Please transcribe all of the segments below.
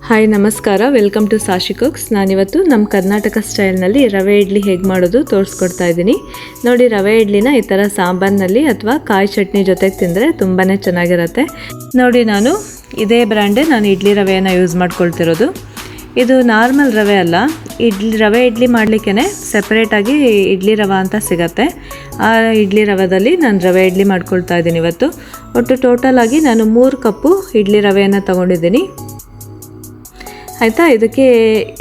Hi ನಮಸ್ಕಾರ, welcome to ಸಾಶಿ cooks. ನಾನಿವತ್ತು ನಮ್ಮ ಕರ್ನಾಟಕ ಸ್ಟೈಲ್ನಲ್ಲಿ ರವೆ ಇಡ್ಲಿ ಹೇಗೆ ಮಾಡೋದು ತೋರಿಸ್ಕೊಡ್ತಾ ಇದ್ದೀನಿ. ನೋಡಿ, ರವೆ ಇಡ್ಲಿನ ಈ ಥರ ಸಾಂಬಾರಿನಲ್ಲಿ ಅಥವಾ ಕಾಯಿ ಚಟ್ನಿ ಜೊತೆಗೆ ತಿಂದರೆ ತುಂಬಾ ಚೆನ್ನಾಗಿರುತ್ತೆ. ನೋಡಿ, ನಾನು ಇದೇ ಬ್ರ್ಯಾಂಡೇ ಇಡ್ಲಿ ರವೆಯನ್ನು ಯೂಸ್ ಮಾಡ್ಕೊಳ್ತಿರೋದು. ಇದು ನಾರ್ಮಲ್ ರವೆ ಅಲ್ಲ, ರವೆ ಇಡ್ಲಿ ಮಾಡಲಿಕ್ಕೆ ಸೆಪ್ರೇಟಾಗಿ ಇಡ್ಲಿ ರವೆ ಅಂತ ಸಿಗತ್ತೆ. ಆ ಇಡ್ಲಿ ರವೆದಲ್ಲಿ ನಾನು ರವೆ ಇಡ್ಲಿ ಮಾಡ್ಕೊಳ್ತಾ ಇದ್ದೀನಿ ಇವತ್ತು. ಒಟ್ಟು ಟೋಟಲಾಗಿ ನಾನು 3 ಕಪ್ಪು ಇಡ್ಲಿ ರವೆಯನ್ನು ತೊಗೊಂಡಿದ್ದೀನಿ. ಆಯಿತಾ, ಇದಕ್ಕೆ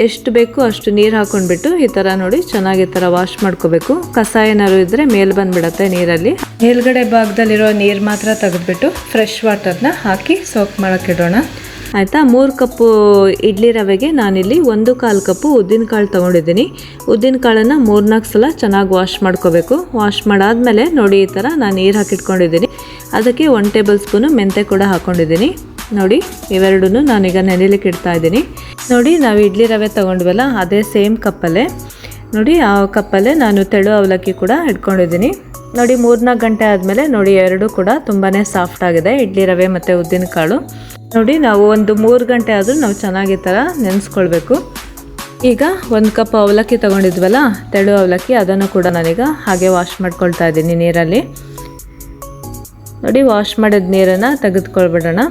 ಎಷ್ಟು ಬೇಕು ಅಷ್ಟು ನೀರು ಹಾಕ್ಕೊಂಡ್ಬಿಟ್ಟು ಈ ಥರ ನೋಡಿ ಚೆನ್ನಾಗಿ ಈ ಥರ ವಾಶ್ ಮಾಡ್ಕೋಬೇಕು. ಕಸ ಏನಾದ್ರು ಇದ್ದರೆ ಮೇಲೆ ಬಂದುಬಿಡತ್ತೆ ನೀರಲ್ಲಿ. ಮೇಲ್ಗಡೆ ಭಾಗದಲ್ಲಿರೋ ನೀರು ಮಾತ್ರ ತೆಗೆದುಬಿಟ್ಟು ಫ್ರೆಶ್ ವಾಟರ್ನ ಹಾಕಿ ಸೋಕ್ ಮಾಡೋಕ್ಕಿಡೋಣ. ಆಯಿತಾ, 3 ಕಪ್ಪು ಇಡ್ಲಿ ರವೆಗೆ ನಾನಿಲ್ಲಿ 1/4 ಕಪ್ಪು ಉದ್ದಿನಕಾಳು ತೊಗೊಂಡಿದ್ದೀನಿ. ಉದ್ದಿನಕಾಳನ್ನು 3-4 ಸಲ ಚೆನ್ನಾಗಿ ವಾಶ್ ಮಾಡ್ಕೋಬೇಕು. ವಾಶ್ ಮಾಡಾದಮೇಲೆ ನೋಡಿ ಈ ಥರ ನಾನು ನೀರು ಹಾಕಿಟ್ಕೊಂಡಿದ್ದೀನಿ. ಅದಕ್ಕೆ 1 ಟೇಬಲ್ ಸ್ಪೂನು ಮೆಂತೆ ಕೂಡ ಹಾಕ್ಕೊಂಡಿದ್ದೀನಿ. ನೋಡಿ, ಇವೆರಡೂ ನಾನೀಗ ನೆನೆಲಿಕ್ಕೆ ಇಡ್ತಾ ಇದ್ದೀನಿ. ನೋಡಿ, ನಾವು ಇಡ್ಲಿ ರವೆ ತೊಗೊಂಡ್ವಲ್ಲ ಅದೇ ಸೇಮ್ ಕಪ್ಪಲ್ಲೇ ನೋಡಿ, ಆ ಕಪ್ಪಲ್ಲೇ ನಾನು ತೆಳು ಅವಲಕ್ಕಿ ಕೂಡ ಇಟ್ಕೊಂಡಿದ್ದೀನಿ. ನೋಡಿ, 3-4 ಗಂಟೆ ಆದಮೇಲೆ ನೋಡಿ ಎರಡೂ ಕೂಡ ತುಂಬಾ ಸಾಫ್ಟ್ ಆಗಿದೆ, ಇಡ್ಲಿ ರವೆ ಮತ್ತು ಉದ್ದಿನಕಾಳು. ನೋಡಿ, ನಾವು ಒಂದು 3 ಗಂಟೆ ಆದರೂ ನಾವು ಚೆನ್ನಾಗಿ ಈ ಥರ ನೆನೆಸ್ಕೊಳ್ಬೇಕು. ಈಗ 1 ಕಪ್ ಅವಲಕ್ಕಿ ತೊಗೊಂಡಿದ್ವಲ್ಲ, ತೆಳು ಅವಲಕ್ಕಿ, ಅದನ್ನು ಕೂಡ ನಾನೀಗ ಹಾಗೆ ವಾಶ್ ಮಾಡ್ಕೊಳ್ತಾ ಇದ್ದೀನಿ ನೀರಲ್ಲಿ. ನೋಡಿ, ವಾಶ್ ಮಾಡಿದ ನೀರನ್ನು ತೆಗೆದುಕೊಳ್ಬಿಡೋಣ.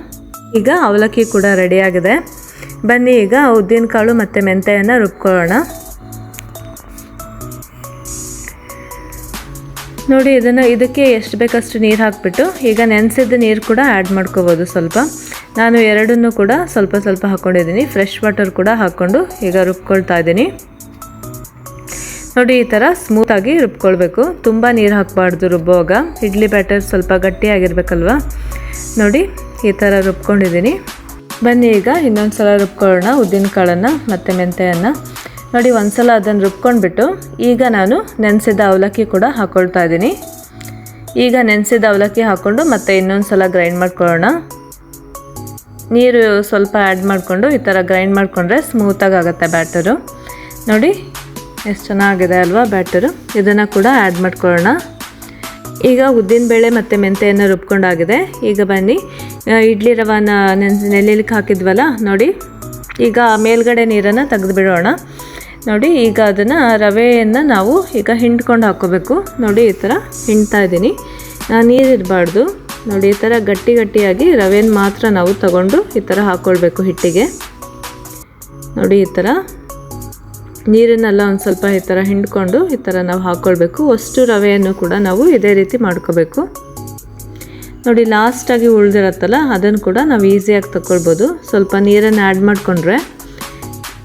ಈಗ ಅವಲಕ್ಕಿ ಕೂಡ ರೆಡಿಯಾಗಿದೆ. ಬನ್ನಿ ಈಗ ಉದ್ದಿನಕಾಳು ಮತ್ತು ಮೆಂತೆಯನ್ನು ರುಬ್ಕೊಳ್ಳೋಣ. ನೋಡಿ, ಇದಕ್ಕೆ ಎಷ್ಟು ಬೇಕಷ್ಟು ನೀರು ಹಾಕಿಬಿಟ್ಟು ಈಗ ನೆನೆಸಿದ ನೀರು ಕೂಡ ಆ್ಯಡ್ ಮಾಡ್ಕೋಬೋದು. ಸ್ವಲ್ಪ ನಾನು ಎರಡನ್ನೂ ಕೂಡ ಸ್ವಲ್ಪ ಸ್ವಲ್ಪ ಹಾಕ್ಕೊಂಡಿದ್ದೀನಿ. ಫ್ರೆಶ್ ವಾಟರ್ ಕೂಡ ಹಾಕ್ಕೊಂಡು ಈಗ ರುಬ್ಕೊಳ್ತಾ ಇದ್ದೀನಿ. ನೋಡಿ, ಈ ಥರ ಸ್ಮೂತಾಗಿ ರುಬ್ಕೊಳ್ಬೇಕು. ತುಂಬ ನೀರು ಹಾಕಬಾರ್ದು ರುಬ್ಬುವಾಗ. ಇಡ್ಲಿ ಬ್ಯಾಟರ್ ಸ್ವಲ್ಪ ಗಟ್ಟಿಯಾಗಿರ್ಬೇಕಲ್ವ. ನೋಡಿ, ಈ ಥರ ರುಬ್ಕೊಂಡಿದ್ದೀನಿ. ಬನ್ನಿ ಈಗ ಇನ್ನೊಂದು ಸಲ ರುಬ್ಕೊಳ್ಳೋಣ ಉದ್ದಿನಕಾಳನ್ನು ಮತ್ತು ಮೆಂತೆಯನ್ನು. ನೋಡಿ, ಒಂದು ಸಲ ಅದನ್ನು ರುಬ್ಕೊಂಡ್ಬಿಟ್ಟು ಈಗ ನಾನು ನೆನೆಸಿದ ಅವಲಕ್ಕಿ ಕೂಡ ಹಾಕ್ಕೊಳ್ತಾ ಇದ್ದೀನಿ. ಈಗ ನೆನೆಸಿದ ಅವಲಕ್ಕಿ ಹಾಕ್ಕೊಂಡು ಮತ್ತೆ ಇನ್ನೊಂದು ಸಲ ಗ್ರೈಂಡ್ ಮಾಡ್ಕೊಳ್ಳೋಣ. ನೀರು ಸ್ವಲ್ಪ ಆ್ಯಡ್ ಮಾಡಿಕೊಂಡು ಈ ಥರ ಗ್ರೈಂಡ್ ಮಾಡಿಕೊಂಡ್ರೆ ಸ್ಮೂತಾಗಿ ಆಗುತ್ತೆ ಬ್ಯಾಟರು. ನೋಡಿ, ಎಷ್ಟು ಚೆನ್ನಾಗಿದೆ ಅಲ್ವಾ ಬ್ಯಾಟರು. ಇದನ್ನು ಕೂಡ ಆ್ಯಡ್ ಮಾಡ್ಕೊಳ್ಳೋಣ. ಈಗ ಉದ್ದಿನಬೇಳೆ ಮತ್ತು ಮೆಂತೆಯನ್ನು ರುಬ್ಕೊಂಡಾಗಿದೆ. ಈಗ ಬನ್ನಿ ಇಡ್ಲಿ ರವಾನ ನೆನೆಲಿಕ್ಕೆ ಹಾಕಿದ್ವಲ್ಲ, ನೋಡಿ ಈಗ ಮೇಲ್ಗಡೆ ನೀರನ್ನು ತೆಗೆದುಬಿಡೋಣ. ನೋಡಿ, ಈಗ ಅದನ್ನು ರವೆಯನ್ನು ನಾವು ಈಗ ಹಿಂಡ್ಕೊಂಡು ಹಾಕ್ಕೋಬೇಕು. ನೋಡಿ, ಈ ಥರ ಹಿಂಡ್ತಾ ಇದ್ದೀನಿ. ನೀರಿರಬಾರ್ದು. ನೋಡಿ, ಈ ಥರ ಗಟ್ಟಿಯಾಗಿ ರವೆನ ಮಾತ್ರ ನಾವು ತಗೊಂಡು ಈ ಥರ ಹಾಕ್ಕೊಳ್ಬೇಕು ಹಿಟ್ಟಿಗೆ. ನೋಡಿ, ಈ ಥರ ನೀರನ್ನೆಲ್ಲ ಒಂದು ಸ್ವಲ್ಪ ಈ ಥರ ಹಿಂಡ್ಕೊಂಡು ಈ ಥರ ನಾವು ಹಾಕ್ಕೊಳ್ಬೇಕು. ಅಷ್ಟು ರವೆಯನ್ನು ಕೂಡ ನಾವು ಇದೇ ರೀತಿ ಮಾಡ್ಕೋಬೇಕು. ನೋಡಿ, ಲಾಸ್ಟಾಗಿ ಉಳಿದಿರತ್ತಲ್ಲ ಅದನ್ನು ಕೂಡ ನಾವು ಈಸಿಯಾಗಿ ತಗೊಳ್ಬೋದು. ಸ್ವಲ್ಪ ನೀರನ್ನು ಆ್ಯಡ್ ಮಾಡಿಕೊಂಡ್ರೆ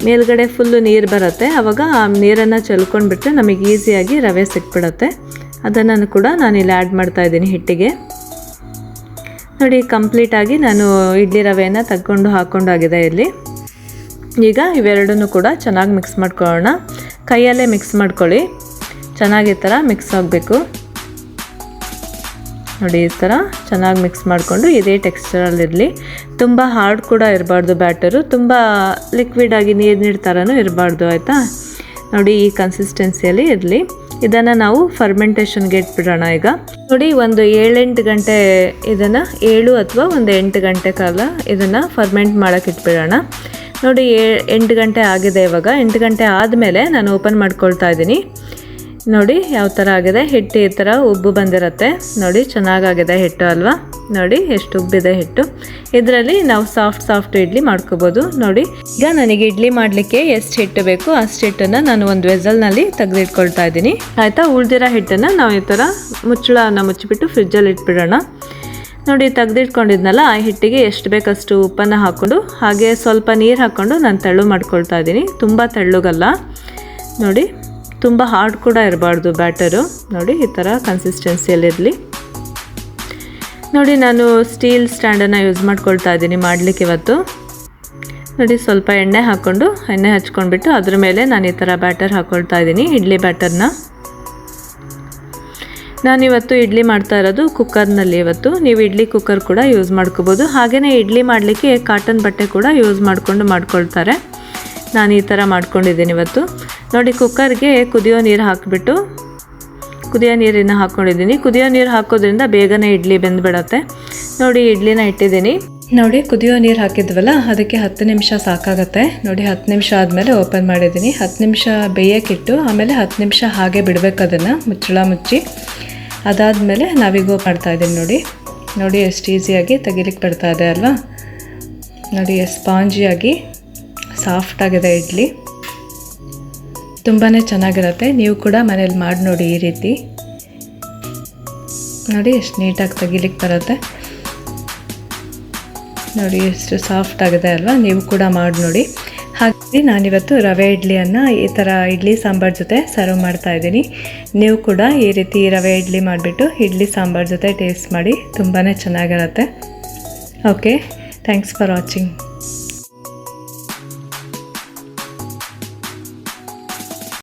ಮೇಲ್ಗಡೆ ಫುಲ್ಲು ನೀರು ಬರುತ್ತೆ. ಆವಾಗ ಆ ನೀರನ್ನು ಚೆಲ್ಕೊಂಡ್ಬಿಟ್ರೆ ನಮಗೆ ಈಸಿಯಾಗಿ ರವೆ ಸಿಕ್ಬಿಡುತ್ತೆ. ಅದನ್ನು ಕೂಡ ನಾನಿಲ್ಲಿ ಆ್ಯಡ್ ಮಾಡ್ತಾಯಿದ್ದೀನಿ ಹಿಟ್ಟಿಗೆ. ನೋಡಿ, ಕಂಪ್ಲೀಟಾಗಿ ನಾನು ಇಡ್ಲಿ ರವೆಯನ್ನು ತಗೊಂಡು ಹಾಕ್ಕೊಂಡಾಗಿದೆ ಇಲ್ಲಿ. ಈಗ ಇವೆರಡನ್ನೂ ಕೂಡ ಚೆನ್ನಾಗಿ ಮಿಕ್ಸ್ ಮಾಡ್ಕೊಳ್ಳೋಣ. ಕೈಯಲ್ಲೇ ಮಿಕ್ಸ್ ಮಾಡ್ಕೊಳ್ಳಿ. ಚೆನ್ನಾಗಿ ಈ ಥರ ಮಿಕ್ಸ್ ಆಗಬೇಕು. ನೋಡಿ, ಈ ಥರ ಚೆನ್ನಾಗಿ ಮಿಕ್ಸ್ ಮಾಡಿಕೊಂಡು ಇದೇ ಟೆಕ್ಸ್ಚರಲ್ಲಿರಲಿ. ತುಂಬ ಹಾರ್ಡ್ ಕೂಡ ಇರಬಾರ್ದು ಬ್ಯಾಟರು, ತುಂಬ ಲಿಕ್ವಿಡಾಗಿ ನೀರು ಥರನೂ ಇರಬಾರ್ದು. ಆಯಿತಾ, ನೋಡಿ ಈ ಕನ್ಸಿಸ್ಟೆನ್ಸಿಯಲ್ಲಿ ಇರಲಿ. ಇದನ್ನು ನಾವು ಫರ್ಮೆಂಟೇಷನ್ಗೆ ಇಟ್ಬಿಡೋಣ. ಈಗ ನೋಡಿ, ಒಂದು 7-8 ಗಂಟೆ ಇದನ್ನು 7 ಅಥವಾ ಒಂದು 8 ಗಂಟೆ ಕಾಲ ಇದನ್ನು ಫರ್ಮೆಂಟ್ ಮಾಡೋಕ್ಕೆ ಇಟ್ಬಿಡೋಣ. ನೋಡಿ, 8 ಗಂಟೆ ಆಗಿದೆ. ಇವಾಗ 8 ಗಂಟೆ ಆದಮೇಲೆ ನಾನು ಓಪನ್ ಮಾಡ್ಕೊಳ್ತಾ ಇದ್ದೀನಿ. ನೋಡಿ ಯಾವ ಥರ ಆಗಿದೆ ಹಿಟ್ಟು. ಈ ಥರ ಉಬ್ಬು ಬಂದಿರುತ್ತೆ. ನೋಡಿ, ಚೆನ್ನಾಗಾಗಿದೆ ಹಿಟ್ಟು ಅಲ್ವಾ. ನೋಡಿ ಎಷ್ಟು ಉಬ್ಬಿದೆ ಹಿಟ್ಟು. ಇದರಲ್ಲಿ ನಾವು ಸಾಫ್ಟ್ ಇಡ್ಲಿ ಮಾಡ್ಕೋಬೋದು. ನೋಡಿ, ಈಗ ನನಗೆ ಇಡ್ಲಿ ಮಾಡಲಿಕ್ಕೆ ಎಷ್ಟು ಹಿಟ್ಟು ಬೇಕು ಅಷ್ಟು ಹಿಟ್ಟನ್ನು ನಾನು ಒಂದು ವೆಸಲ್ನಲ್ಲಿ ತೆಗೆದಿಟ್ಕೊಳ್ತಾ ಇದ್ದೀನಿ. ಆಯಿತಾ, ಉಳಿದಿರೋ ಹಿಟ್ಟನ್ನು ನಾವು ಈ ಥರ ಮುಚ್ಚಳನ ಮುಚ್ಚಿಬಿಟ್ಟು ಫ್ರಿಜ್ಜಲ್ಲಿ ಇಟ್ಬಿಡೋಣ. ನೋಡಿ, ತೆಗೆದಿಟ್ಕೊಂಡಿದ್ನಲ್ಲ ಆ ಹಿಟ್ಟಿಗೆ ಎಷ್ಟು ಬೇಕಷ್ಟು ಉಪ್ಪನ್ನು ಹಾಕ್ಕೊಂಡು ಹಾಗೆ ಸ್ವಲ್ಪ ನೀರು ಹಾಕ್ಕೊಂಡು ನಾನು ತೆಳ್ಳು ಮಾಡ್ಕೊಳ್ತಾ ಇದ್ದೀನಿ. ತುಂಬ ತೆಳ್ಳಗಲ್ಲ. ನೋಡಿ, ತುಂಬ ಹಾರ್ಡ್ ಕೂಡ ಇರಬಾರ್ದು ಬ್ಯಾಟರು. ನೋಡಿ, ಈ ಥರ ಕನ್ಸಿಸ್ಟೆನ್ಸಿಯಲ್ಲಿರಲಿ. ನೋಡಿ, ನಾನು ಸ್ಟೀಲ್ ಸ್ಟ್ಯಾಂಡನ್ನು ಯೂಸ್ ಮಾಡ್ಕೊಳ್ತಾ ಇದ್ದೀನಿ ಮಾಡಲಿಕ್ಕೆ ಇವತ್ತು. ನೋಡಿ, ಸ್ವಲ್ಪ ಎಣ್ಣೆ ಹಚ್ಕೊಂಡ್ಬಿಟ್ಟು ಅದ್ರ ಮೇಲೆ ನಾನು ಈ ಥರ ಬ್ಯಾಟರ್ ಹಾಕ್ಕೊಳ್ತಾ ಇದ್ದೀನಿ, ಇಡ್ಲಿ ಬ್ಯಾಟರ್ನ. ನಾನಿವತ್ತು ಇಡ್ಲಿ ಮಾಡ್ತಾ ಇರೋದು ಕುಕ್ಕರ್ನಲ್ಲಿ. ಇವತ್ತು ನೀವು ಇಡ್ಲಿ ಕುಕ್ಕರ್ ಕೂಡ ಯೂಸ್ ಮಾಡ್ಕೋಬೋದು. ಹಾಗೆಯೇ ಇಡ್ಲಿ ಮಾಡಲಿಕ್ಕೆ ಕಾಟನ್ ಬಟ್ಟೆ ಕೂಡ ಯೂಸ್ ಮಾಡ್ಕೊಳ್ತಾರೆ. ನಾನು ಈ ಥರ ಮಾಡ್ಕೊಂಡಿದ್ದೀನಿ ಇವತ್ತು. ನೋಡಿ, ಕುಕ್ಕರ್ಗೆ ಕುದಿಯೋ ನೀರು ಹಾಕಿಬಿಟ್ಟು ಕುದಿಯೋ ನೀರನ್ನು ಹಾಕ್ಕೊಂಡಿದ್ದೀನಿ. ಕುದಿಯೋ ನೀರು ಹಾಕೋದ್ರಿಂದ ಬೇಗನೆ ಇಡ್ಲಿ ಬೆಂದ್ಬಿಡತ್ತೆ. ನೋಡಿ, ಇಡ್ಲಿನ ಇಟ್ಟಿದ್ದೀನಿ. ನೋಡಿ ಕುದಿಯೋ ನೀರು ಹಾಕಿದ್ವಲ್ಲ ಅದಕ್ಕೆ 10 ನಿಮಿಷ ಸಾಕಾಗತ್ತೆ. ನೋಡಿ 10 ನಿಮಿಷ ಆದಮೇಲೆ ಓಪನ್ ಮಾಡಿದ್ದೀನಿ. 10 ನಿಮಿಷ ಬೇಯಕ್ಕಿಟ್ಟು ಆಮೇಲೆ 10 ನಿಮಿಷ ಹಾಗೆ ಬಿಡಬೇಕು, ಅದನ್ನು ಮುಚ್ಚಳ ಮುಚ್ಚಿ. ಅದಾದಮೇಲೆ ನಾವೀಗ ಮಾಡ್ತಾಯಿದ್ದೀನಿ. ನೋಡಿ ಎಷ್ಟು ಈಸಿಯಾಗಿ ತೆಗಿಲಿಕ್ಕೆ ಬರ್ತಾ ಇದೆ ಅಲ್ವಾ. ನೋಡಿ ಎಷ್ಟು ಸ್ಪಾಂಜಿಯಾಗಿ ಸಾಫ್ಟಾಗಿದೆ ಇಡ್ಲಿ, ತುಂಬಾ ಚೆನ್ನಾಗಿರುತ್ತೆ. ನೀವು ಕೂಡ ಮನೇಲಿ ಮಾಡಿ ನೋಡಿ ಈ ರೀತಿ. ನೋಡಿ ಎಷ್ಟು ನೀಟಾಗಿ ತೆಗಿಲಿಕ್ಕೆ ಬರುತ್ತೆ. ನೋಡಿ ಎಷ್ಟು ಸಾಫ್ಟ್ ಆಗಿದೆ ಅಲ್ವಾ. ನೀವು ಕೂಡ ಮಾಡಿ ನೋಡಿ. ಹಾಗಾಗಿ ನಾನಿವತ್ತು ರವೆ ಇಡ್ಲಿಯನ್ನು ಈ ಥರ ಇಡ್ಲಿ ಸಾಂಬಾರು ಜೊತೆ ಸರ್ವ್ ಮಾಡ್ತಾಯಿದ್ದೀನಿ. ನೀವು ಕೂಡ ಈ ರೀತಿ ರವೆ ಇಡ್ಲಿ ಮಾಡಿಬಿಟ್ಟು ಇಡ್ಲಿ ಸಾಂಬಾರು ಜೊತೆ ಟೇಸ್ಟ್ ಮಾಡಿ, ತುಂಬಾ ಚೆನ್ನಾಗಿರುತ್ತೆ. Okay, thanks for watching.